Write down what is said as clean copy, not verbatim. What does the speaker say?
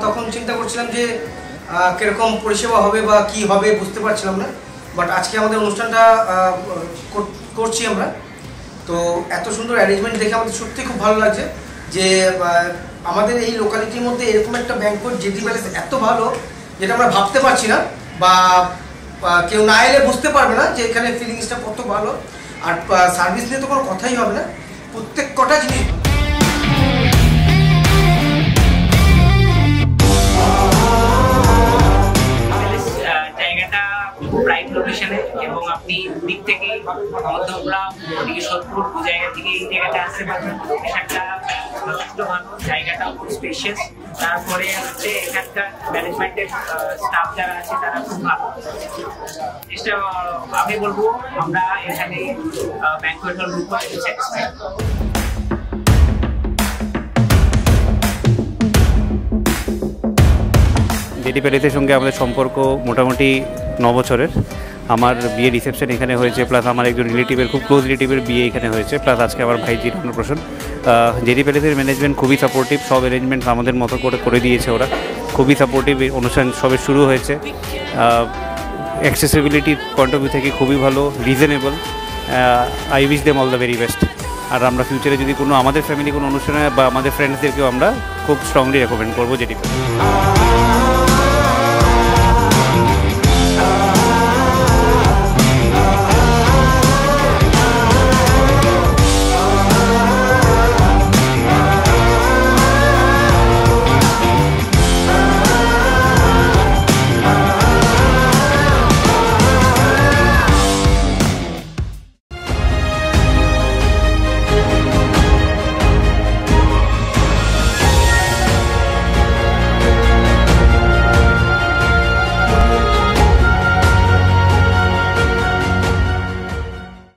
তখন চিন্তা করছিলাম যে কীরকম পরিষেবা হবে বা কি হবে বুঝতে পারছিলাম না, বাট আজকে আমাদের অনুষ্ঠানটা করছি আমরা। তো এত সুন্দর অ্যারেঞ্জমেন্ট দেখে আমাদের সত্যি খুব ভালো লাগছে যে আমাদের এই লোকালিটির মধ্যে এরকম একটা ব্যাংকোয়েট জেটি প্যালেস এত ভালো, যেটা আমরা ভাবতে পারছি না বা কেউ না এলে বুঝতে পারবে না যে এখানে ফিলিংসটা কত ভালো। আর সার্ভিস নিয়ে তো কোনো কথাই হবে না, প্রত্যেক কটা জিনিস। জায়গাটা প্রাইম লোকেশনে এবং আপনি দিক থেকে মধ্যমগ্রাম ওদিকে সোদপুর জায়গা থেকে এই জায়গাটা আসতে পারবেন। লোকেশনটা যথেষ্ট ভালো, জায়গাটাও খুব স্পেশিয়াস। তারপরে হচ্ছে এখানকার ম্যানেজমেন্টের স্টাফ যারা আছে তারা খুব ভালো। জিনিসটা আমি বলবো আমরা এখানে ব্যাংকোয়েট হল বুক করতে চাই। জেটি প্যালেসের সঙ্গে আমাদের সম্পর্ক মোটামুটি 9 বছরের। আমার বিয়ে রিসেপশন এখানে হয়েছে, প্লাস আমার একজন রিলেটিভের খুব ক্লোজ রিলেটিভের বিয়ে এখানে হয়েছে, প্লাস আজকে আমার ভাইজির অন্নপ্রাশন। জেটি প্যালেসের ম্যানেজমেন্ট খুবই সাপোর্টিভ, সব অ্যারেঞ্জমেন্টস আমাদের মতো করে দিয়েছে ওরা, খুবই সাপোর্টিভ। অনুষ্ঠান সবে শুরু হয়েছে, অ্যাক্সেসিবিলিটির পয়েন্ট অফ ভিউ থেকে খুবই ভালো, reasonable. I wish them all the very best. আর আমরা ফিউচারে যদি কোনো আমাদের ফ্যামিলি কোনো অনুষ্ঠানে বা আমাদের ফ্রেন্ডসদেরকেও আমরা খুব স্ট্রংলি রেকমেন্ড করবো জেটি প্যালেস।